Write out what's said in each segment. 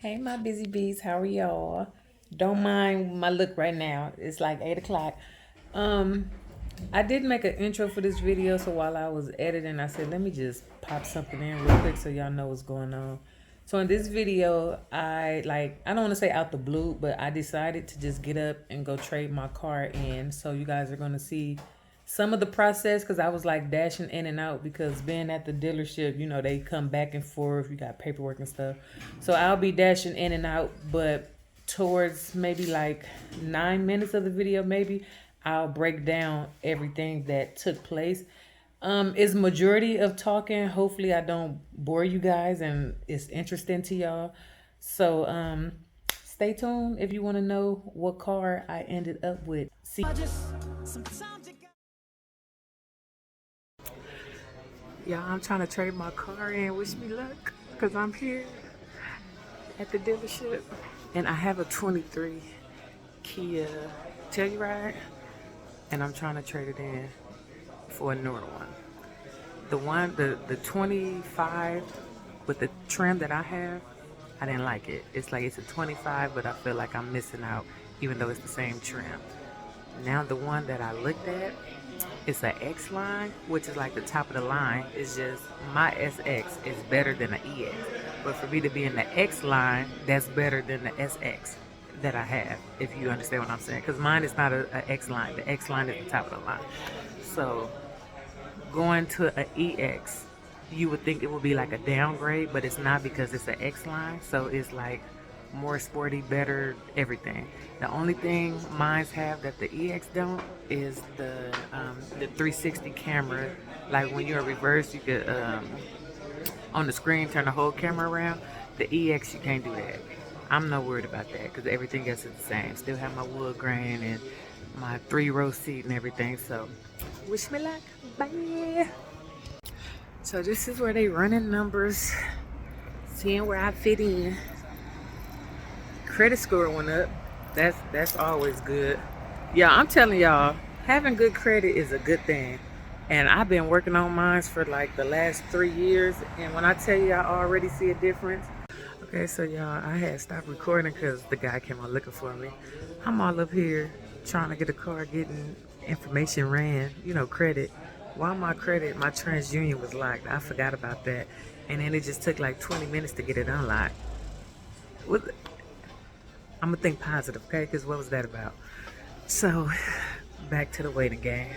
Hey, my busy bees, how are y'all? Don't mind my look right now. It's like 8 o'clock. Um, I did make an intro for this video, so while I was editing, I said, let me just pop something in real quick so y'all know what's going on. So in this video, I don't want to say out the blue, but I decided to just get up and go trade my car in. So you guys are going to see some of the process because I was like dashing in and out because being at the dealership, you know, they come back and forth. You got paperwork and stuff. So I'll be dashing in and out, but towards maybe like 9 minutes of the video, maybe I'll break down everything that took place. It's majority of talking. Hopefully I don't bore you guys and it's interesting to y'all. So stay tuned if you want to know what car I ended up with. See. Y'all, I'm trying to trade my car in. Wish me luck, because I'm here at the dealership. And I have a 23 Kia Telluride, and I'm trying to trade it in for a newer one. The 25 with the trim that I have, I didn't like it. It's like it's a 25, but I feel like I'm missing out, even though it's the same trim. Now the one that I looked at, it's an X line, which is like the top of the line. It's just my SX is better than the EX. But for me to be in the X line, that's better than the SX that I have, if you understand what I'm saying. Because mine is not an X line. The X line is the top of the line. So going to an EX, you would think it would be like a downgrade, but it's not because it's an X line. So it's like more sporty, better, everything. The only thing mines have that the EX don't is the 360 camera. Like when you're in reverse, you could on the screen turn the whole camera around. The EX, you can't do that. I'm not worried about that because everything else is the same. Still have my wood grain and my 3-row seat and everything. So wish me luck. Bye. So this is where they running numbers, seeing where I fit in. Credit score went up. That's always good. Yeah, I'm telling y'all, having good credit is a good thing. And I've been working on mine for like the last 3 years. And when I tell you I already see a difference. Okay, so y'all, I had stopped recording because the guy came on looking for me. I'm all up here trying to get a car, getting information ran, you know, credit. While my TransUnion was locked, I forgot about that. And then it just took like 20 minutes to get it unlocked. I'm gonna think positive, okay? Because what was that about? So, back to the waiting game.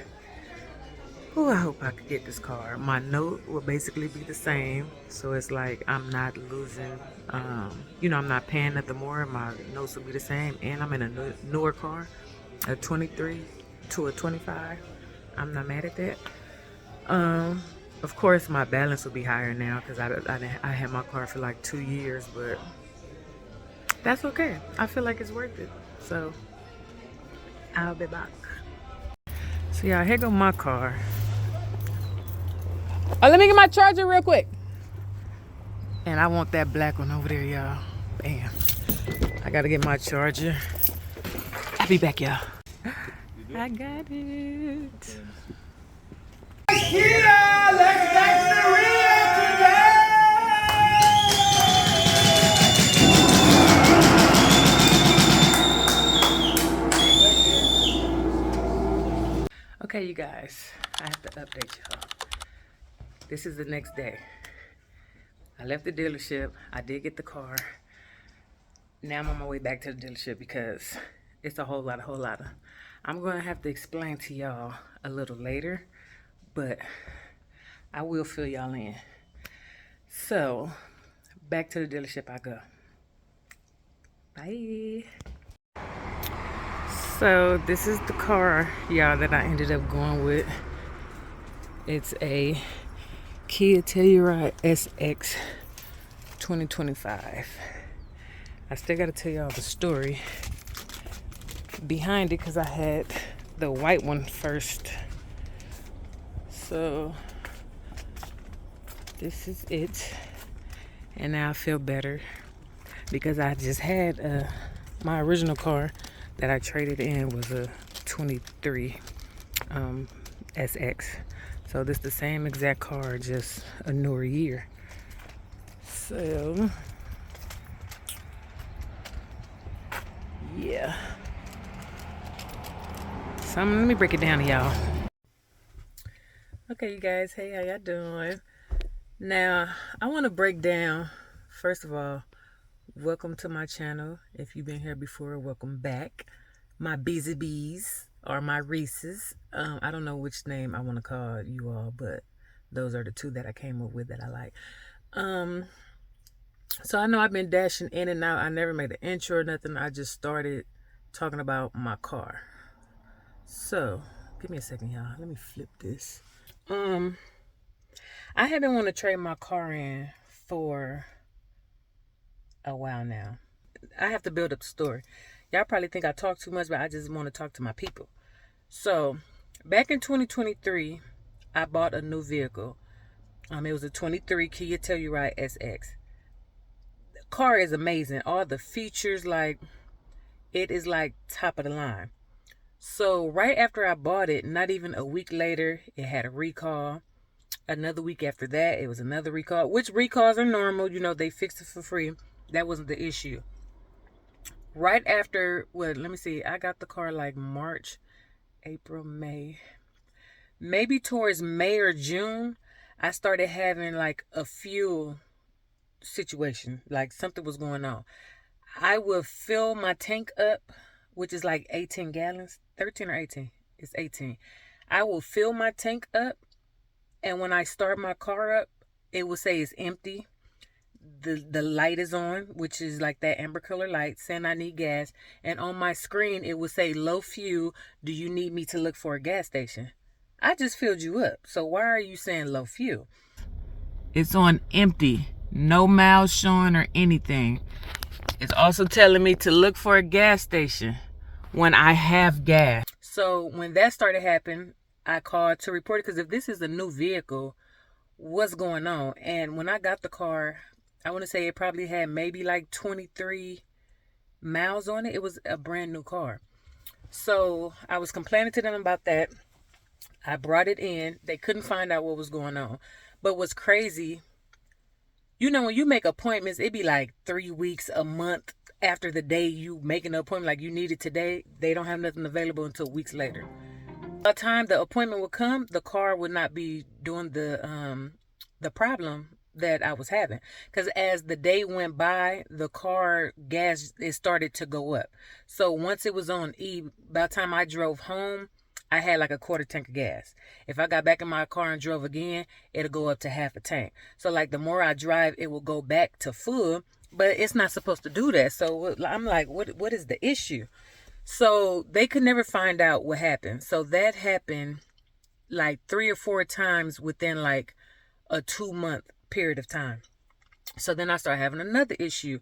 Oh, I hope I could get this car. My note will basically be the same. So it's like I'm not losing, you know, I'm not paying nothing more. My notes will be the same. And I'm in a newer car, a 23 to a 25. I'm not mad at that. Of course, my balance will be higher now because I had my car for like 2 years, but that's okay. I feel like it's worth it. So I'll be back. So yeah, here go my car. Oh, let me get my charger real quick. And I want that black one over there, y'all. Bam. I gotta get my charger. I'll be back, y'all. I got it. Kia, let's get the real today. Okay, you guys, I have to update y'all. This is the next day. I left the dealership. I did get the car. Now I'm on my way back to the dealership because it's a whole lot of. I'm going to have to explain to y'all a little later, but I will fill y'all in. So, back to the dealership I go. Bye. So this is the car, y'all, that I ended up going with. It's a Kia Telluride SX 2025. I still gotta tell y'all the story behind it because I had the white one first. So this is it. And now I feel better because I just had my original car that I traded in was a 23 SX. So this is the same exact car, just a newer year. So Yeah. So let me break it down to y'all. Okay, you guys. Hey, how y'all doing? Now, I want to break down, first of all, welcome to my channel. If you've been here before, welcome back. My Beezy Bees or my Reese's. I don't know which name I want to call you all, but those are the two that I came up with that I like. So I know I've been dashing in and out. I never made an intro or nothing. I just started talking about my car. So, give me a second, y'all. Let me flip this. I have been wanting to trade my car in for a while now. I have to build up the story. Y'all probably think I talk too much, but I just want to talk to my people. So, back in 2023, I bought a new vehicle. It was a 23 Kia Telluride SX. The car is amazing. All the features, like, it is like top of the line. So, right after I bought it, not even a week later, it had a recall. Another week after that, it was another recall, which recalls are normal. You know, they fixed it for free. That wasn't the issue. Right after, let me see, I got the car like March, April, May. Maybe towards May or June, I started having like a fuel situation, like something was going on. I would fill my tank up, which is like 18 gallons, 13 or 18. It's 18. I will fill my tank up, and when I start my car up, it will say it's empty. The light is on, which is like that amber color light, saying I need gas. And on my screen, it will say low fuel. Do you need me to look for a gas station? I just filled you up. So why are you saying low fuel? It's on empty. No miles showing or anything. It's also telling me to look for a gas station when I have gas. So when that started happening, I called to report it, because if this is a new vehicle, what's going on? And when I got the car, I want to say it probably had maybe like 23 miles on it. It was a brand new car. So I was complaining to them about that. I brought it in. They couldn't find out what was going on. But what's crazy, you know, when you make appointments, it be like 3 weeks, a month after the day you make an appointment, like you need it today. They don't have nothing available until weeks later. By the time the appointment would come, the car would not be doing the problem that I was having. Because as the day went by, the car gas, it started to go up. So once it was on E, by the time I drove home, I had like a quarter tank of gas. If I got back in my car and drove again, it'll go up to half a tank. So like the more I drive, it will go back to full, but it's not supposed to do that. So I'm like, what is the issue? So they could never find out what happened. So that happened like 3 or 4 times within like a 2-month period of time. So then I started having another issue.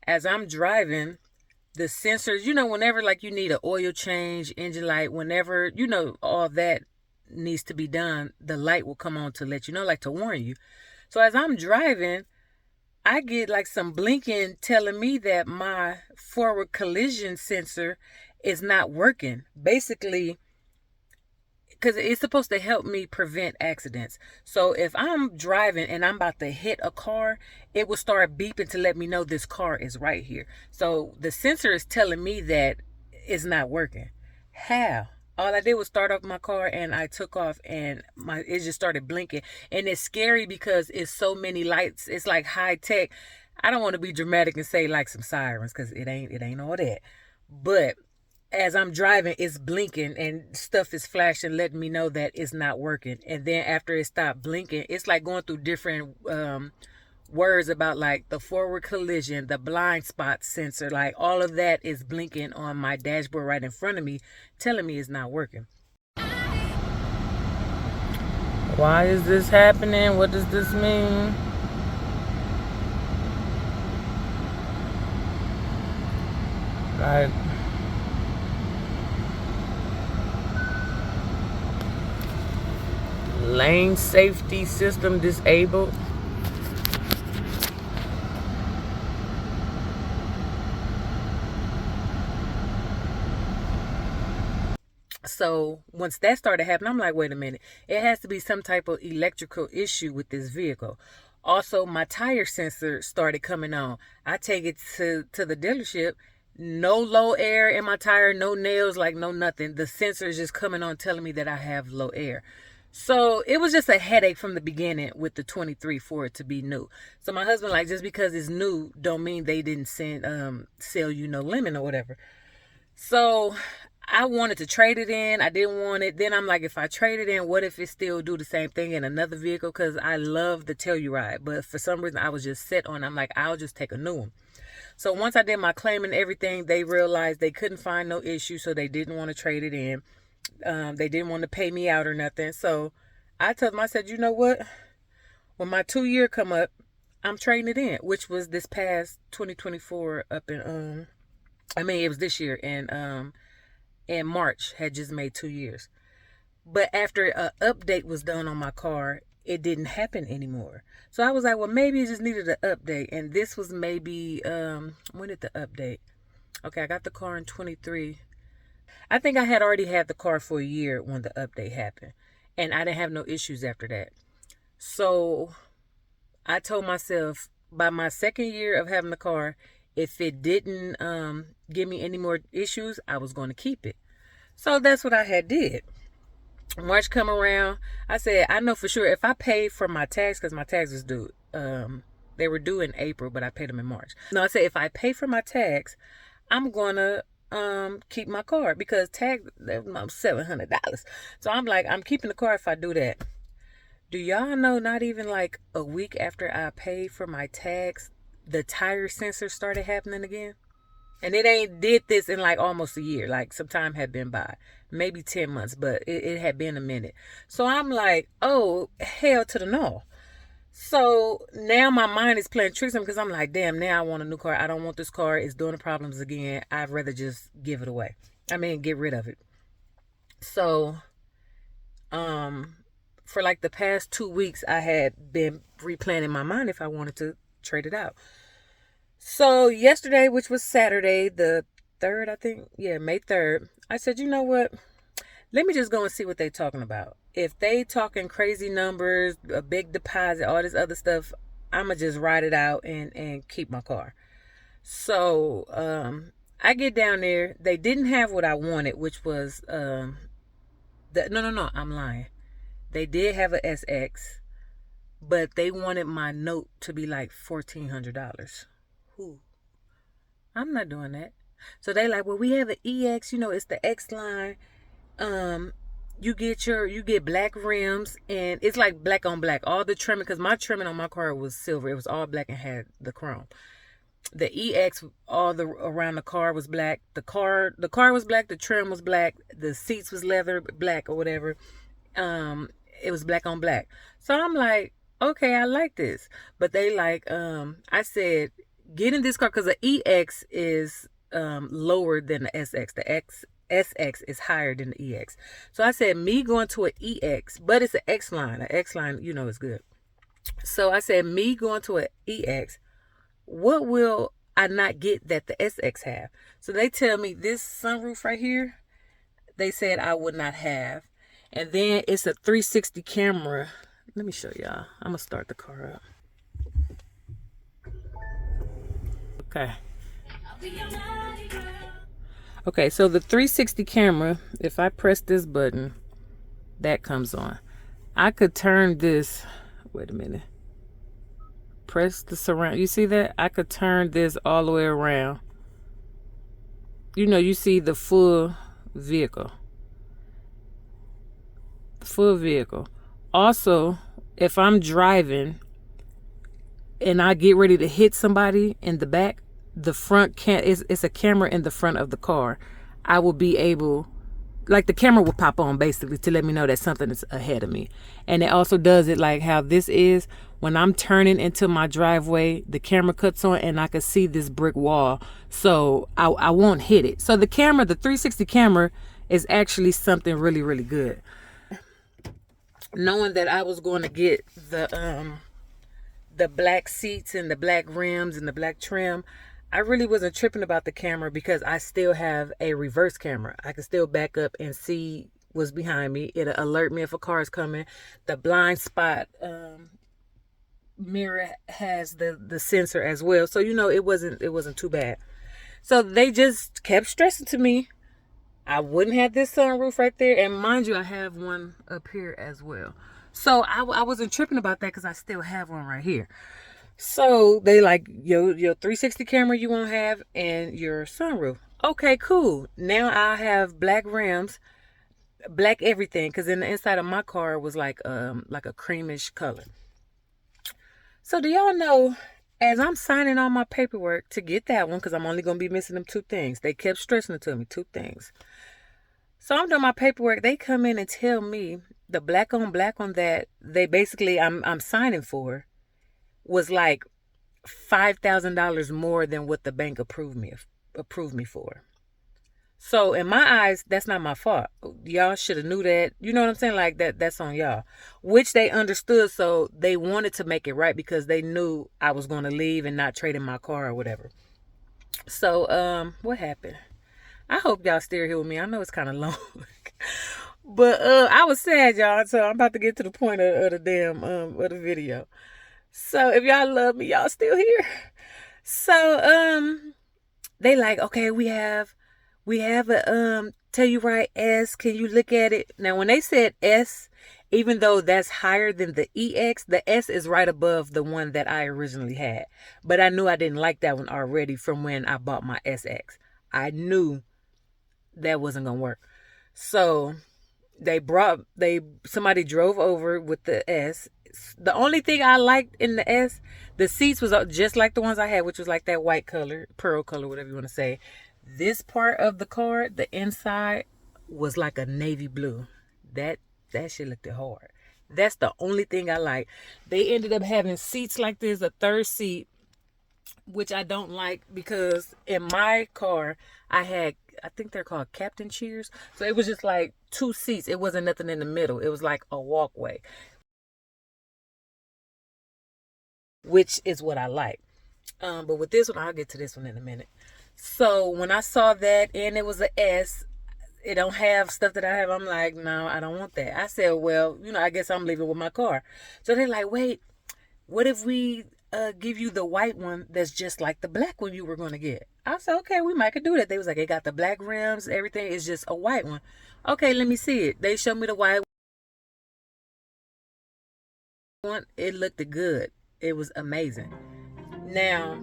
As I'm driving, the sensors, you know, whenever like you need an oil change, engine light, whenever, you know, all that needs to be done, the light will come on to let you know, like to warn you. So as I'm driving, I get like some blinking telling me that my forward collision sensor is not working. Basically, because it's supposed to help me prevent accidents. So if I'm driving and I'm about to hit a car, it will start beeping to let me know this car is right here. So the sensor is telling me that it's not working. How? All I did was start off my car and I took off, and it just started blinking. And it's scary because it's so many lights. It's like high tech. I don't want to be dramatic and say like some sirens, because it ain't all that. But as I'm driving, it's blinking and stuff is flashing, letting me know that it's not working. And then after it stopped blinking, it's like going through different words about like the forward collision, the blind spot sensor, like all of that is blinking on my dashboard right in front of me, telling me it's not working. Why is this happening? What does this mean? Like, lane safety system disabled. So once that started happening, I'm like, wait a minute. It has to be some type of electrical issue with this vehicle. Also, my tire sensor started coming on. I take it to the dealership. No low air in my tire, no nails, like no nothing. The sensor is just coming on telling me that I have low air. So it was just a headache from the beginning with the 23 for it to be new. So my husband, like, just because it's new don't mean they didn't sell you no lemon or whatever. So I wanted to trade it in. I didn't want it. Then I'm like, if I trade it in, what if it still do the same thing in another vehicle? Because I love the Telluride, but for some reason I was just set on. I'm like, I'll just take a new one. So once I did my claim and everything, they realized they couldn't find no issue, so they didn't want to trade it in. They didn't want to pay me out or nothing. So I told them, I said, you know what? When my 2 year come up, I'm trading it in, which was this past 2024 up in it was this year in March, had just made 2 years. But after an update was done on my car, it didn't happen anymore. So I was like, well, maybe it just needed an update. And this was maybe, when did the update? Okay, I got the car in 23. I think I had already had the car for a year when the update happened. And I didn't have no issues after that. So I told myself by my 2nd year of having the car, if it didn't give me any more issues, I was going to keep it. So that's what I had did. March come around, I said, I know for sure if I pay for my tax, because my tax was due, they were due in April, but I paid them in March. No, I said, if I pay for my tax, I'm going to keep my car, because tax, that was $700. So I'm like, I'm keeping the car if I do that. Do y'all know, not even like a week after I paid for my tax, the tire sensor started happening again? And it ain't did this in like almost a year. Like some time had been by. Maybe 10 months, but it had been a minute. So I'm like, oh, hell to the no. So now my mind is playing tricks on me, because I'm like, damn, now I want a new car. I don't want this car. It's doing the problems again. I'd rather just give it away. Get rid of it. So, for like the past 2 weeks, I had been replanning my mind if I wanted to trade it out. So yesterday, which was Saturday, the 3rd, I think. Yeah, May 3rd. I said, you know what? Let me just go and see what they talking about. If they talking crazy numbers, a big deposit, all this other stuff, I'm going to just ride it out and keep my car. So I get down there. They didn't have what I wanted, which was, no, I'm lying. They did have an SX, but they wanted my note to be like $1,400. Who? I'm not doing that. So they like, well, we have an EX, it's the X line. You get black rims, and it's like black on black. All the trimming, because my trimming on my car was silver. It was all black and had the chrome. The EX, around the car was black. The car was black. The trim was black. The seats was leather black or whatever. It was black on black. So I'm like, okay, I like this. But they like, I said, get in this car, because the EX is lower than the SX. The SX is higher than the EX. So I said, me going to an EX, but it's an X line. An X line, is good. So I said, me going to an EX, what will I not get that the SX have? So they tell me this sunroof right here, they said I would not have. And then it's a 360 camera. Let me show y'all. I'm going to start the car up. Okay, so the 360 camera, if I press this button, that comes on. I could turn this, wait a minute. Press the surround. You see that? I could turn this all the way around. You see the full vehicle. Full vehicle. Also, if I'm driving and I get ready to hit somebody in the back, the front it's a camera in the front of the car. I will be able, like, the camera will pop on basically to let me know that something is ahead of me. And it also does it like how this is. When I'm turning into my driveway, the camera cuts on and I can see this brick wall. So I won't hit it. So the 360 camera is actually something really, really good. Knowing that I was going to get the black seats and the black rims and the black trim, I really wasn't tripping about the camera, because I still have a reverse camera. I can still back up and see what's behind me. It'll alert me if a car is coming. The blind spot mirror has the sensor as well. So it wasn't too bad. So they just kept stressing to me I wouldn't have this sunroof right there. And mind you, I have one up here as well. So I wasn't tripping about that because I still have one right here. So they like, your 360 camera you won't have and your sunroof. Okay, cool. Now I have black rims, black everything, because in the inside of my car was like a creamish color. So do y'all know, as I'm signing all my paperwork to get that one, because I'm only going to be missing them two things. They kept stressing it to me, two things. So I'm doing my paperwork. They come in and tell me the black on that they basically I'm signing for was like $5,000 more than what the bank approved me for. So in my eyes, that's not my fault. Y'all should have knew that. You know what I'm saying? Like that's on y'all. Which they understood, so they wanted to make it right because they knew I was going to leave and not trade in my car or whatever. So what happened? I hope y'all still here with me. I know it's kind of long. But I was sad, y'all. So I'm about to get to the point of the damn of the video. So if y'all love me, y'all still here. So they like, okay, we have a Telluride S. Can you look at it? Now when they said S, even though that's higher than the EX, the S is right above the one that I originally had. But I knew I didn't like that one already from when I bought my SX. I knew that wasn't gonna work. So somebody drove over with the S. The only thing I liked in the S, the seats was just like the ones I had, which was like that white color, pearl color, whatever you want to say. This part of the car, the inside, was like a navy blue. That shit looked hard. That's the only thing I like. They ended up having seats like this, a third seat, which I don't like because in my car I think they're called captain chairs. So it was just like two seats. It wasn't nothing in the middle. It was like a walkway, which is what I like. But with this one, I'll get to this one in a minute. So when I saw that and it was an S, it don't have stuff that I have. I'm like, no, I don't want that. I said, well, I guess I'm leaving with my car. So they're like, wait, what if we give you the white one that's just like the black one you were going to get? I said, okay, we might could do that. They was like, it got the black rims, everything is just a white one. Okay, let me see it. They showed me the white one. It looked good. It was amazing. Now,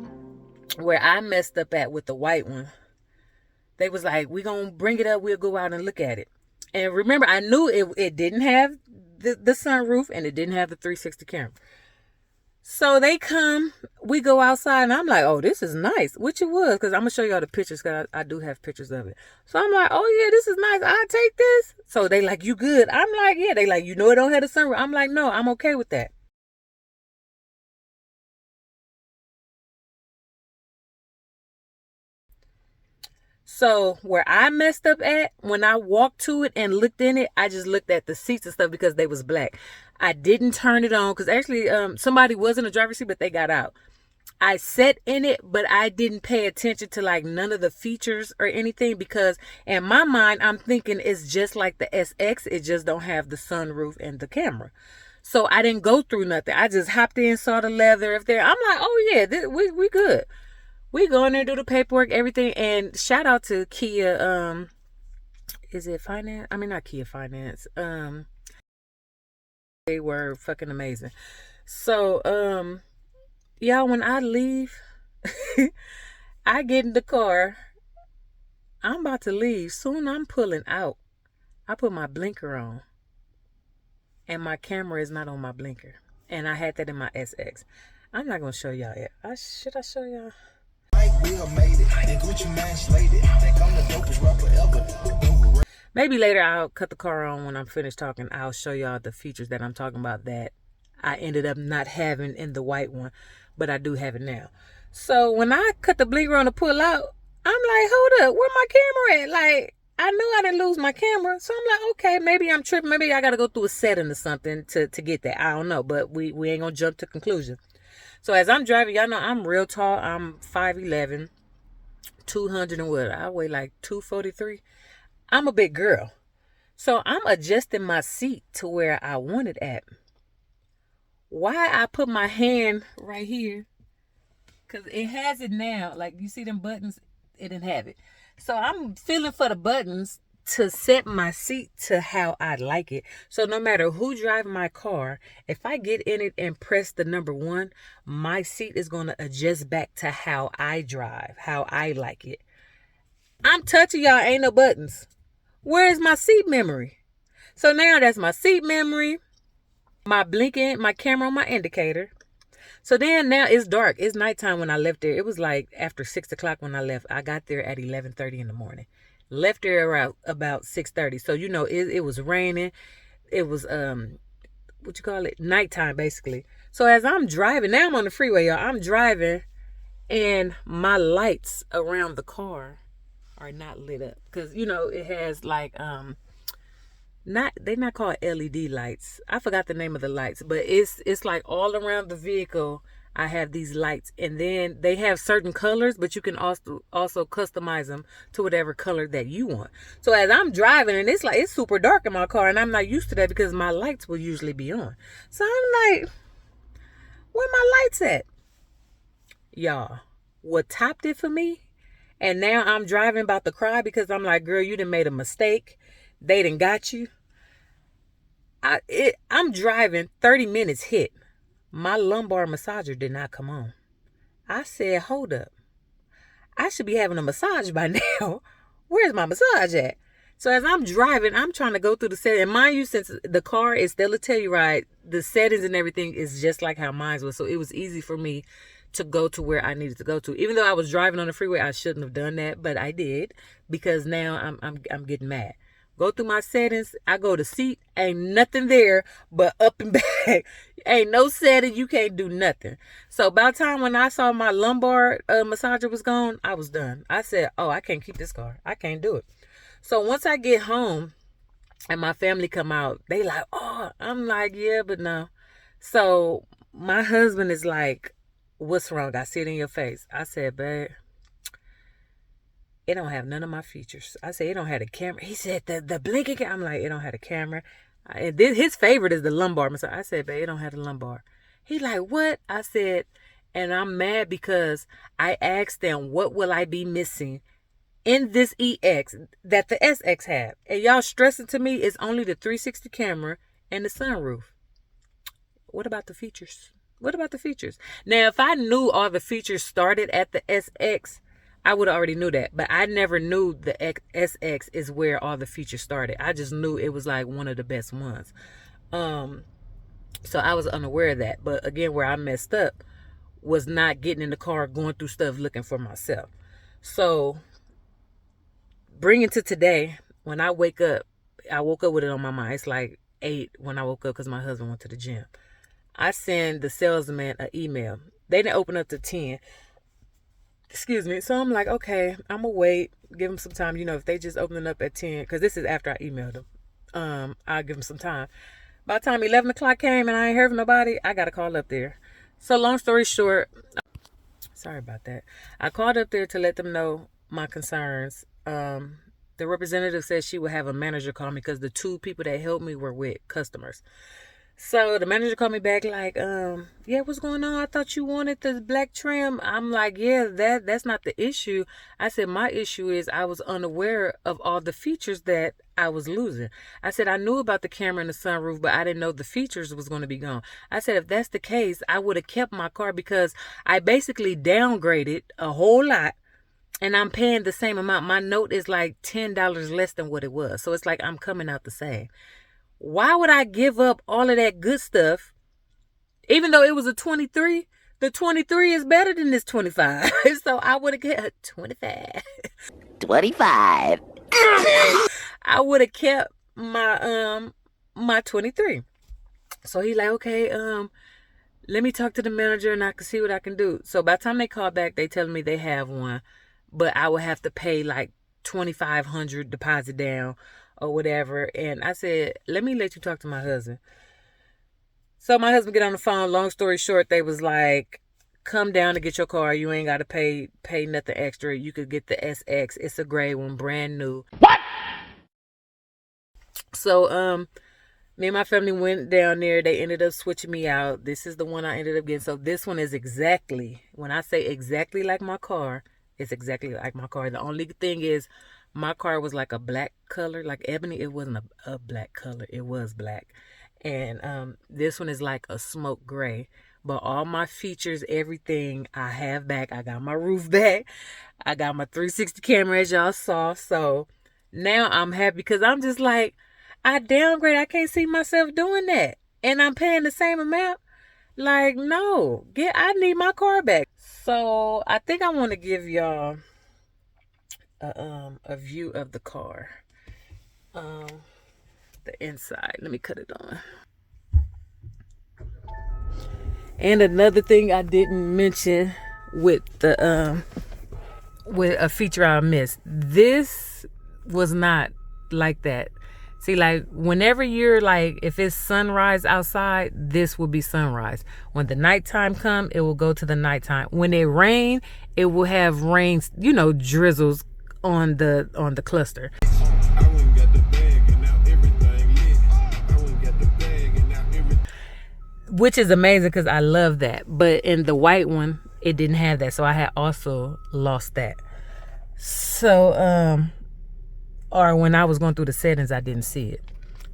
where I messed up at with the white one, they was like, we gonna bring it up, we'll go out and look at it. And remember, I knew it didn't have the sunroof and it didn't have the 360 camera. So they come, we go outside, and I'm like, oh, this is nice, which it was, because I'm going to show y'all the pictures, because I do have pictures of it. So I'm like, oh, yeah, this is nice. I'll take this. So they like, you good? I'm like, yeah. They like, it don't have a sunroof. I'm like, no, I'm okay with that. So where I messed up at, when I walked to it and looked in it, I just looked at the seats and stuff because they was black. I didn't turn it on because actually somebody was in the driver's seat, but they got out. I sat in it, but I didn't pay attention to like none of the features or anything because in my mind, I'm thinking it's just like the SX. It just don't have the sunroof and the camera. So I didn't go through nothing. I just hopped in, saw the leather. If there, I'm like, oh yeah, we good. We go in there, do the paperwork, everything. And shout out to Kia, is it finance? I mean, not Kia Finance. They were fucking amazing. So, y'all, when I leave, I get in the car. I'm about to leave. Soon I'm pulling out. I put my blinker on. And my camera is not on my blinker. And I had that in my SX. I'm not going to show y'all it. Should I show y'all? Maybe later I'll cut the car on when I'm finished talking. I'll show y'all the features that I'm talking about that I ended up not having in the white one, but I do have it now. So when I cut the blinker on to pull out, I'm like, hold up, where my camera at? Like, I knew I didn't lose my camera. So I'm like, okay, maybe I'm tripping. Maybe I got to go through a setting or something to get that. I don't know, but we ain't going to jump to conclusion. So as I'm driving, y'all know I'm real tall. I'm 5'11", 200 and what? I weigh like 243. I'm a big girl. So I'm adjusting my seat to where I want it at. Why I put my hand right here? Because it has it now. Like, you see them buttons? it didn't have it. So I'm feeling for the buttons to set my seat to how I like it. So no matter who drives my car, if I get in it and press the number 1, my seat is going to adjust back to how I drive, how I like it. I'm touching y'all, ain't no buttons. Where is my seat memory? So now that's my seat memory, my blinking, my camera on my indicator. So then now it's dark. It's nighttime when I left there. It was like after 6 o'clock when I left. I got there at 11:30 in the morning. Left there around about 6:30. So, you know, it was raining. It was, nighttime basically. So as I'm driving, now I'm on the freeway, y'all. I'm driving and my lights around the car are not lit up. Because, you know, it has like, they're not called LED lights. I forgot the name of the lights, but it's like all around the vehicle. I have these lights, and then they have certain colors, but you can also customize them to whatever color that you want. So as I'm driving, and it's super dark in my car, and I'm not used to that because my lights will usually be on. So I'm like, where my lights at? Y'all, what topped it for me? And now I'm driving about to cry because I'm like, girl, you done made a mistake. They done got you. I'm driving 30 minutes hit. My lumbar massager did not come on. I said, hold up. I should be having a massage by now. Where's my massage at? So as I'm driving, I'm trying to go through the settings. And mind you, since the car is still a Telluride, the settings and everything is just like how mine was. So it was easy for me to go to where I needed to go to. Even though I was driving on the freeway, I shouldn't have done that, but I did because now I'm getting mad. Go through my settings. I go to seat. Ain't nothing there but up and back. Ain't no setting. You can't do nothing. So by the time when I saw my lumbar massager was gone, I was done. I said, oh, I can't keep this car. I can't do it. So once I get home and my family come out, they like, oh, I'm like, yeah, but no. So my husband is like, what's wrong? I see it in your face. I said, babe, it don't have none of my features. I said, it don't have a camera. He said, the blinking camera. I'm like, it don't have a camera. And his favorite is the lumbar. So I said, babe, it don't have the lumbar. He like, what? I said, and I'm mad because I asked them, what will I be missing in this EX that the SX have? And y'all stressing to me it's only the 360 camera and the sunroof. What about the features? What about the features? Now, if I knew all the features started at the SX, I would already knew that, but I never knew the SX is where all the features started. I just knew it was like one of the best ones. So I was unaware of that. But again, where I messed up was not getting in the car, going through stuff, looking for myself. So bringing to today, when I wake up, I woke up with it on my mind. It's like 8 when I woke up because my husband went to the gym. I send the salesman an email. They didn't open up to 10. Excuse me. So I'm like, okay, I'm going to wait. Give them some time. You know, if they just open it up at 10, because this is after I emailed them, I'll give them some time. By the time 11 o'clock came and I ain't heard from nobody, I got to call up there. So long story short, sorry about that. I called up there to let them know my concerns. The representative said she would have a manager call me because the 2 people that helped me were with customers. So the manager called me back like, yeah, what's going on? I thought you wanted the black trim. I'm like, yeah, that's not the issue. I said, my issue is I was unaware of all the features that I was losing. I said, I knew about the camera and the sunroof, but I didn't know the features was going to be gone. I said, if that's the case, I would have kept my car because I basically downgraded a whole lot and I'm paying the same amount. My note is like $10 less than what it was. So it's like I'm coming out the same. Why would I give up all of that good stuff? Even though it was a 23, the 23 is better than this 25. So I would have kept 25. 25. I would have kept my my 23. So he like, okay, let me talk to the manager and I can see what I can do. So by the time they call back, they telling me they have one, but I would have to pay like $2,500 deposit down or whatever. And I said, let me let you talk to my husband. So my husband get on the phone. Long story short, they was like, come down to get your car. You ain't got to pay nothing extra. You could get the SX. It's a gray one, brand new. What? So me and my family went down there. They ended up switching me out. This is the one I ended up getting. So this one is exactly, when I say exactly like my car, It's exactly like my car. The only thing is my car was like a black color, like ebony. It wasn't a black color. It was black. And this one is like a smoke gray. But all my features, everything I have back. I got my roof back. I got my 360 camera, as y'all saw. So now I'm happy because I'm just like, I downgrade. I can't see myself doing that. And I'm paying the same amount. Like, no. I need my car back. So I think I want to give y'all a view of the car. The inside. Let me cut it on. And another thing I didn't mention with the with a feature I missed. This was not like that. See, like, whenever you're like, if it's sunrise outside, this will be sunrise. When the nighttime come, it will go to the nighttime. When it rain, it will have rain, you know, drizzles on the cluster. I wouldn't get the bag and now everything lit. I wouldn't get the bag and now everything. Which is amazing because I love that. But in the white one, it didn't have that. So I had also lost that. So, or when I was going through the settings, I didn't see it.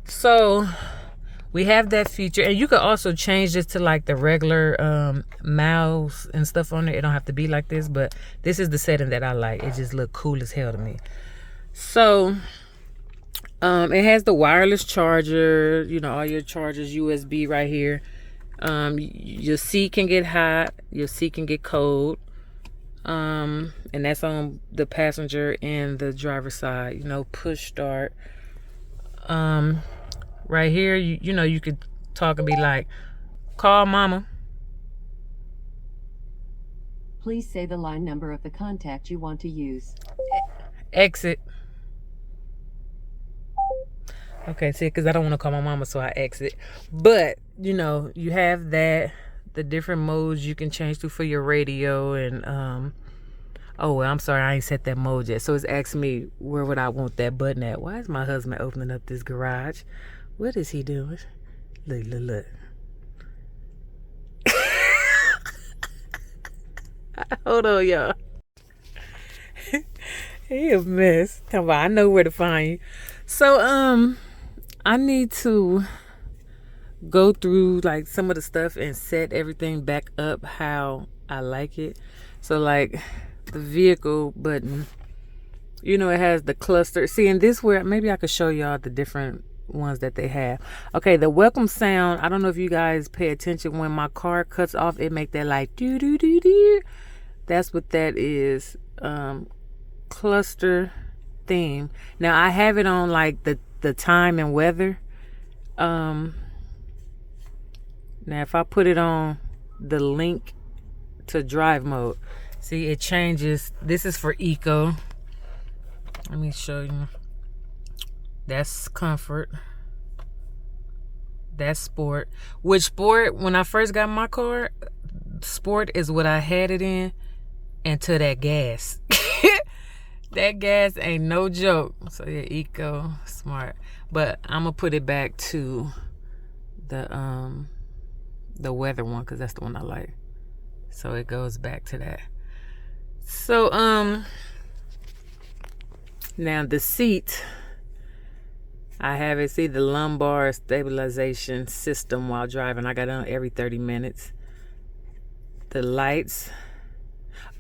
So we have that feature, and you could also change this to like the regular mouse and stuff on it. It don't have to be like this, but this is the setting that I like. It just look cool as hell to me. So it has the wireless charger, you know, all your chargers, USB right here. Your seat can get hot, your seat can get cold. And that's on the passenger and the driver's side, you know, push start. Right here, you know, you could talk and be like, call mama. Please say the line number of the contact you want to use. Exit. Okay, see, because I don't want to call my mama, so I exit. But, you know, you have that. The different modes you can change to for your radio, and oh well, I'm sorry, I ain't set that mode yet. So it's asking me where would I want that button at. Why is my husband opening up this garage? What is he doing? Look. Hold on, y'all. He a mess. Come on, I know where to find you. So I need to go through like some of the stuff and set everything back up how I like it. So like the vehicle button, you know, it has the cluster. See, in this where maybe I could show y'all the different ones that they have. Okay, the welcome sound, I don't know if you guys pay attention, when my car cuts off, it make that like doo doo doo doo. That's what that is. Cluster theme. Now I have it on like the time and weather. Now if I put it on the link to drive mode, see, it changes. This is for eco. Let me show you. That's comfort. That's sport. Which sport, when I first got my car, sport is what I had it in until that gas. That gas ain't no joke. So yeah, eco, smart. But I'm gonna put it back to the weather one because that's the one I like. So it goes back to that. So now the seat, I have it, see, the lumbar stabilization system while driving. I got it on every 30 minutes. The lights.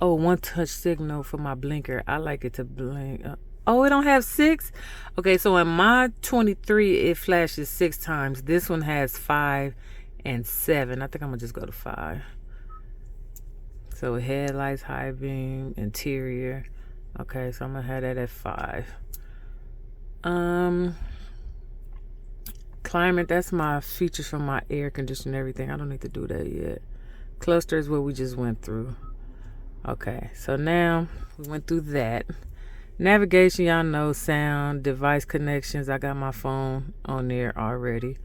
Oh, one touch signal for my blinker. I like it to blink. Oh, it don't have 6? Okay, so in my 23, it flashes 6 times. This one has 5 and 7. I think I'm gonna just go to 5. So headlights, high beam, interior. Okay, so I'm gonna have that at 5. Climate, that's my features from my air conditioner and everything. I don't need to do that yet. Cluster is what we just went through. Okay, so now we went through that. Navigation, y'all know, sound, device connections. I got my phone on there already.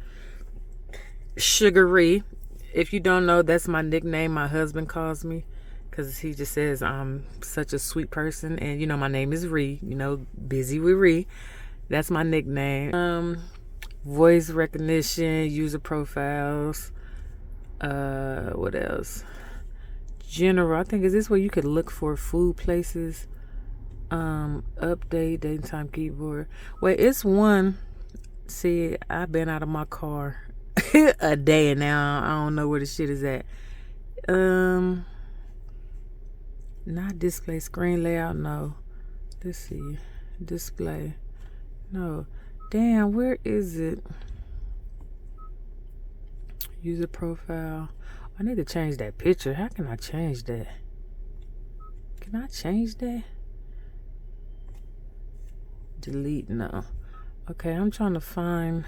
Sugary, if you don't know, that's my nickname my husband calls me, because he just says I'm such a sweet person. And you know, my name is Ree, you know, busy with Ree. That's my nickname. Voice recognition, user profiles. What else? general. I think, is this where you could look for food places? Update, daytime keyboard. Wait, it's one. See, I've been out of my car a day and now I don't know where the shit is at. Not display, screen layout, no. Let's see. Display. No. Damn, where is it? User profile. I need to change that picture. How can I change that? Can I change that? Delete, no. Okay, I'm trying to find.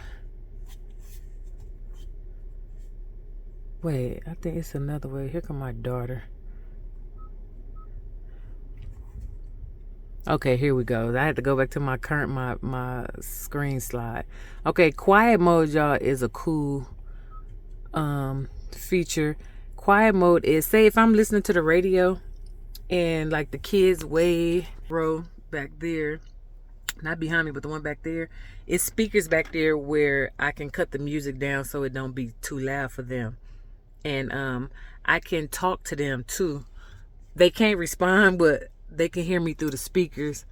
Wait, I think it's another way. Here come my daughter. Okay, here we go. I had to go back to my current my screen slide. Okay, quiet mode, y'all, is a cool feature. Quiet mode is, say if I'm listening to the radio and like the kids way row back there, not behind me, but the one back there, it's speakers back there where I can cut the music down so it don't be too loud for them. And I can talk to them too. They can't respond, but they can hear me through the speakers.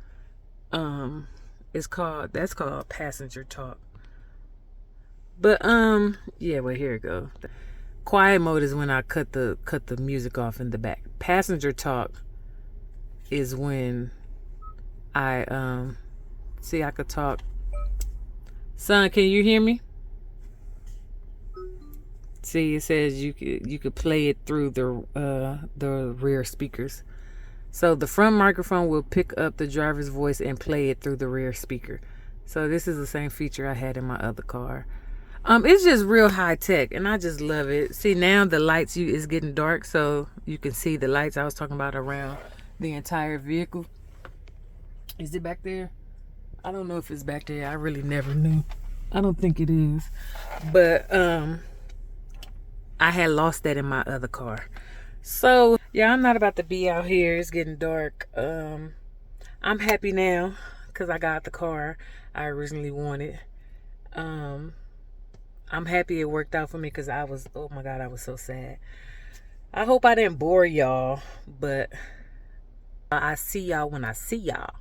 That's called passenger talk. But yeah, well, here it goes. Quiet mode is when I cut the music off in the back. Passenger talk is when I see, I could talk. Son, can you hear me? See, it says you could play it through the rear speakers. So the front microphone will pick up the driver's voice and play it through the rear speaker. So this is the same feature I had in my other car. It's just real high tech, and I just love it. See, now the lights is getting dark, so you can see the lights I was talking about around the entire vehicle. Is it back there? I don't know if it's back there. I really never knew. I don't think it is. But I had lost that in my other car. So yeah, I'm not about to be out here. It's getting dark. I'm happy now because I got the car I originally wanted. I'm happy it worked out for me because I was, oh my God, I was so sad. I hope I didn't bore y'all, but I see y'all when I see y'all.